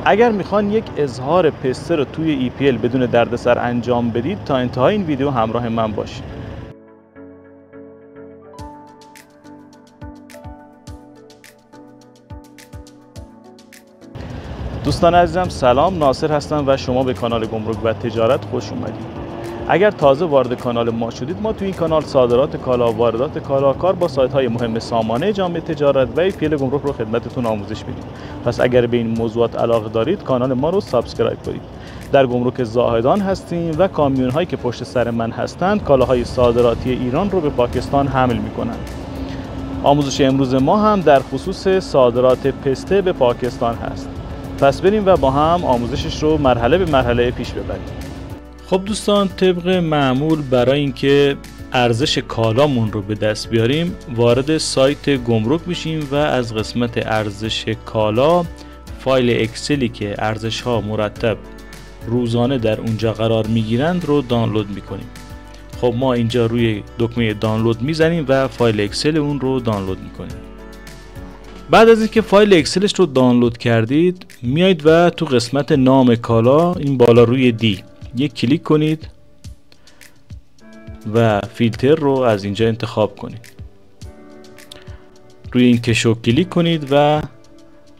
اگر میخوان یک اظهار پسته رو توی EPL بدون دردسر انجام بدید تا انتهای این ویدیو همراه من باشید. دوستان عزیزم سلام، ناصر هستم و شما به کانال گمرک و تجارت خوش اومدید. اگر تازه وارد کانال ما شدید، ما توی این کانال صادرات کالا، واردات کالا، کار با سایت‌های مهم سامانه جامعه تجارت و EPL گمرک رو خدمتتون آموزش میدیم. پس اگر به این موضوعات علاقه دارید، کانال ما رو سابسکرایب کنید. در گمرک زاهدان هستیم و کامیون هایی که پشت سر من هستند کالاهای صادراتی ایران رو به پاکستان حمل میکنند. آموزش امروز ما هم در خصوص صادرات پسته به پاکستان هست. پس بریم و با هم آموزشش رو مرحله به مرحله پیش ببریم. خب دوستان، طبق معمول برای اینکه ارزش کالامون رو به دست بیاریم وارد سایت گمرک میشیم و از قسمت ارزش کالا فایل اکسلی که ارزش ها مرتب روزانه در اونجا قرار میگیرند رو دانلود میکنیم. خب ما اینجا روی دکمه دانلود میزنیم و فایل اکسل اون رو دانلود میکنیم. بعد از اینکه فایل اکسلش رو دانلود کردید میایید و تو قسمت نام کالا این بالا روی دی یک کلیک کنید و فیلتر رو از اینجا انتخاب کنید. روی این کشو کلیک کنید و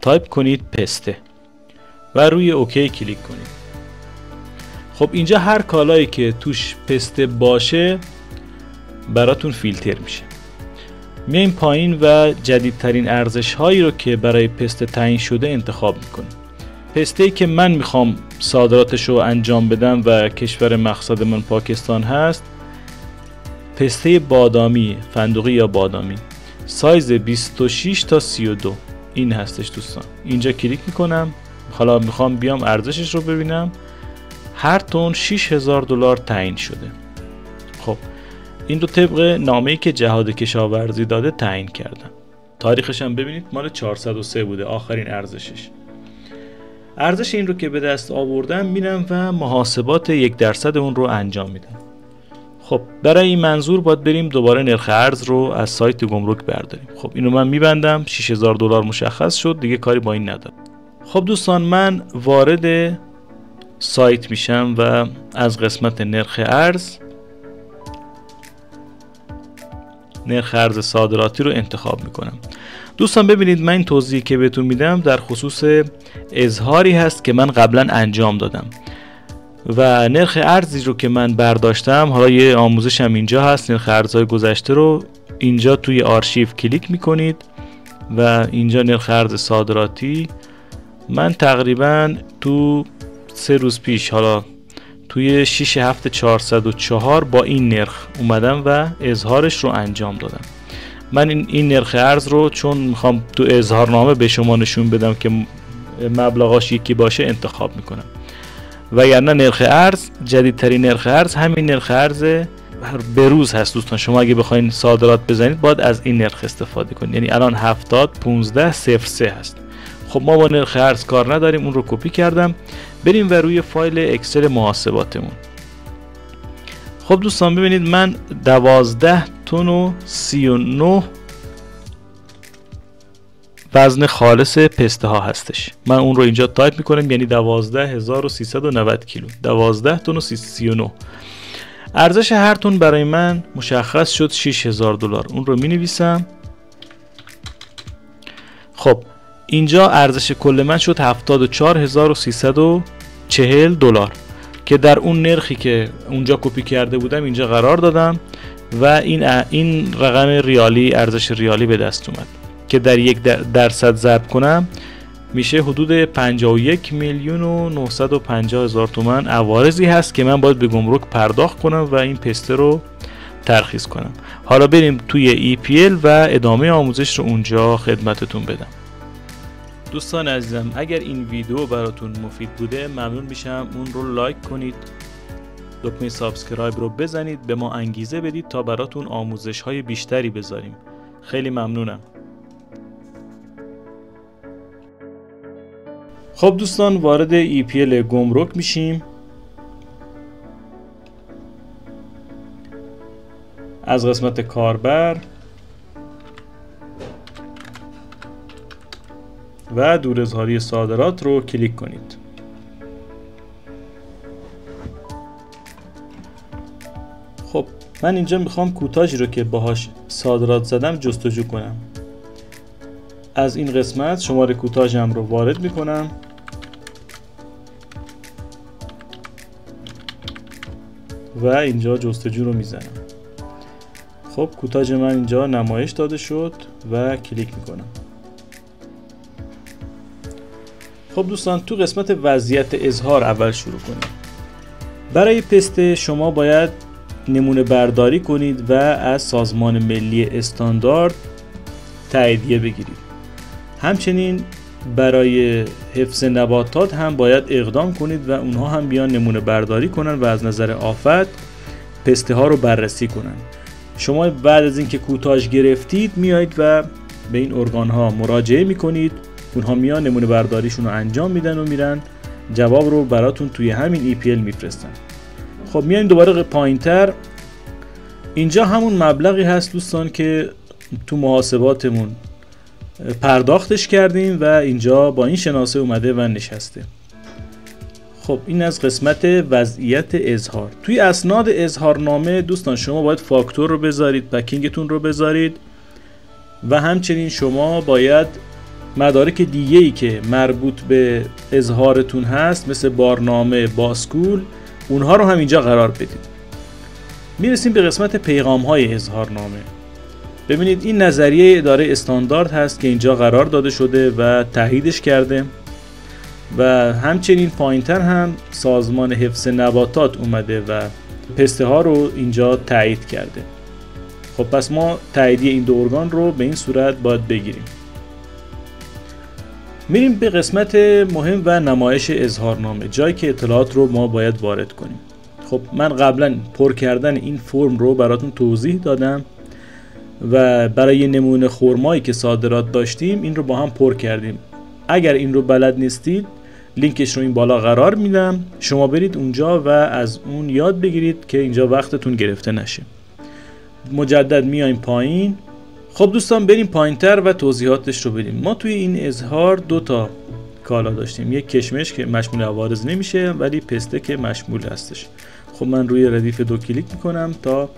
تایپ کنید پسته و روی اوکی کلیک کنید. خب اینجا هر کالایی که توش پسته باشه براتون فیلتر میشه. میایم پایین و جدیدترین ارزش هایی رو که برای پسته تعیین شده انتخاب میکنیم. پسته‌ای که من میخوام صادراتش رو انجام بدم و کشور مقصد من پاکستان هست، پسته بادامی، فندقی یا بادامی، سایز 26 تا 32 این هستش دوستان. اینجا کلیک میکنم. حالا میخوام بیام ارزشش رو ببینم. هر تن $6000 تعیین شده. خب این رو طبق نامه‌ای که جهاد کشاورزی داده تعیین کردم. تاریخش هم ببینید مال 403 بوده آخرین ارزشش. ارزش این رو که به دست آوردم میرم و محاسبات 1% اون رو انجام میدم. خب برای این منظور باید بریم دوباره نرخ ارز رو از سایت گمرک برداریم. خب اینو من میبندم. $6000 مشخص شد، دیگه کاری با این ندارم. خب دوستان، من وارد سایت میشم و از قسمت نرخ ارز صادراتی رو انتخاب میکنم. دوستان ببینید، من این توضیحی که بهتون میدم در خصوص اظهاری هست که من قبلا انجام دادم و نرخ ارزی رو که من برداشتم، حالا یه آموزشم اینجا هست، نرخ ارزهای گذشته رو اینجا توی آرشیو کلیک میکنید و اینجا نرخ ارز صادراتی من تقریبا تو 3 روز پیش، حالا توی 6/7/404 با این نرخ اومدم و اظهارش رو انجام دادم. من این نرخ ارز رو چون میخوام تو اظهارنامه به شما نشون بدم که مبلغاش یکی باشه انتخاب میکنم. وگرنه نرخ ارز، جدیدترین نرخ ارز همین نرخ ارز به روز هست دوستان. شما اگه بخواید صادرات بزنید باید از این نرخ استفاده کنید. یعنی الان 70.1503 هست. خب ما با نرخ ارز کار نداریم، اون رو کپی کردم. بریم و روی فایل اکسل محاسباتمون. خب دوستان ببینید، من 12 تن و 39 وزن خالص پسته ها هستش. من اون رو اینجا تایپ میکنم، یعنی 12390 کیلو. 12 تن و 39. ارزش هر تن برای من مشخص شد $6000. اون رو می نویسم. خب اینجا ارزش کل من شد $74340 که در اون نرخی که اونجا کپی کرده بودم اینجا قرار دادم و این رقم ریالی، ارزش ریالی به دست اومد که در 1% ضرب کنم میشه حدود 51,950,000 تومان عوارضی هست که من باید به گمرک پرداخت کنم و این پسته رو ترخیص کنم. حالا بریم توی EPL و ادامه آموزش رو اونجا خدمتتون بدم. دوستان عزیزم، اگر این ویدیو براتون مفید بوده ممنون میشم اون رو لایک کنید، دکمه سابسکرایب رو بزنید، به ما انگیزه بدید تا براتون آموزش های بیشتری بذاریم. خیلی ممنونم. خب دوستان، وارد EPL گمرک میشیم. از قسمت کاربر و دور اظهاری صادرات رو کلیک کنید. خب من اینجا میخوام کوتاژی رو که باهاش صادرات زدم جستجو کنم. از این قسمت شماره کوتاژم رو وارد میکنم و اینجا جستجو رو میزنم. خب کوتاژ من اینجا نمایش داده شد و کلیک میکنم. خب دوستان تو قسمت وضعیت اظهار اول شروع کنیم. برای پست شما باید نمونه برداری کنید و از سازمان ملی استاندارد تاییدیه بگیرید. همچنین برای حفظ نباتات هم باید اقدام کنید و اونها هم بیان نمونه برداری کنن و از نظر آفت پسته ها رو بررسی کنن. شما بعد از اینکه کوتاژ گرفتید میایید و به این ارگان ها مراجعه میکنید، اونها میان نمونه برداریشون رو انجام میدن و میرن جواب رو براتون توی همین EPL میفرستن. خب میایم دوباره پایینتر. اینجا همون مبلغی هست دوستان که تو محاسباتمون پرداختش کردیم و اینجا با این شناسه اومده و نشسته. خب این از قسمت وضعیت اظهار. توی اسناد اظهارنامه دوستان شما باید فاکتور رو بذارید، پکینگتون رو بذارید و همچنین شما باید مدارک دیگه‌ای که مربوط به اظهارتون هست مثل بارنامه، باسکول، اونها رو هم اینجا قرار بدید. میرسیم به قسمت پیغام‌های اظهارنامه. ببینید این نظریه اداره استاندارد هست که اینجا قرار داده شده و تاییدش کرده و همچنین پایینتر هم سازمان حفظ نباتات اومده و پسته ها رو اینجا تایید کرده. خب پس ما تاییدیه این دو ارگان رو به این صورت باید بگیریم. میریم به قسمت مهم و نمایش اظهارنامه، جایی که اطلاعات رو ما باید وارد کنیم. خب من قبلا پر کردن این فرم رو براتون توضیح دادم و برای نمونه خرمایی که صادرات داشتیم این رو با هم پر کردیم. اگر این رو بلد نیستید لینکش رو این بالا قرار میدم، شما برید اونجا و از اون یاد بگیرید که اینجا وقتتون گرفته نشه. مجدد میایم پایین. خب دوستان بریم پایینتر و توضیحاتش رو بدیم. ما توی این اظهار دو تا کالا داشتیم، یک کشمش که مشمول عوارض نمیشه ولی پسته که مشمول هستش. خب من روی ردیف 2 کلیک میکنم تا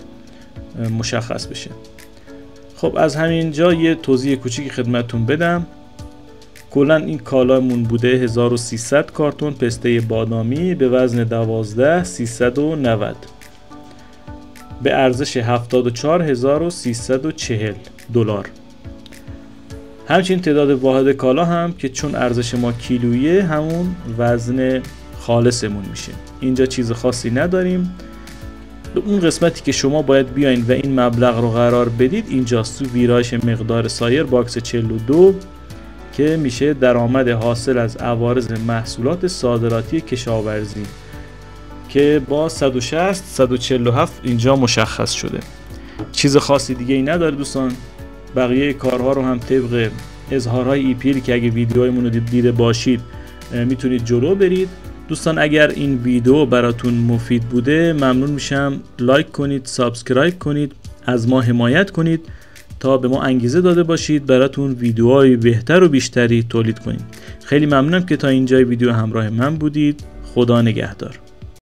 مشخص بشه. خب از همینجا یه توضیح کوچیکی خدمتتون بدم. کلا این کالامون بوده 1300 کارتون پسته بادامی به وزن 12390 به ارزش 74340 دلار. همچنین تعداد واحد کالا هم که چون ارزش ما کیلویه همون وزن خالصمون میشه. اینجا چیز خاصی نداریم. اون قسمتی که شما باید بیاین و این مبلغ رو قرار بدید اینجاست تو ویرایش مقدار سایر باکس 42 که میشه درآمد حاصل از عوارض محصولات صادراتی کشاورزی که با 160 147 اینجا مشخص شده. چیز خاصی دیگه ای نداره دوستان. بقیه کارها رو هم طبق اظهارهای EPL که اگه ویدیوهایمون رو دیده باشید میتونید جلو برید. دوستان اگر این ویدیو براتون مفید بوده ممنون میشم لایک کنید، سابسکرایب کنید، از ما حمایت کنید تا به ما انگیزه داده باشید براتون ویدیوهای بهتر و بیشتری تولید کنیم. خیلی ممنونم که تا اینجای ویدیو همراه من بودید. خدا نگهدار.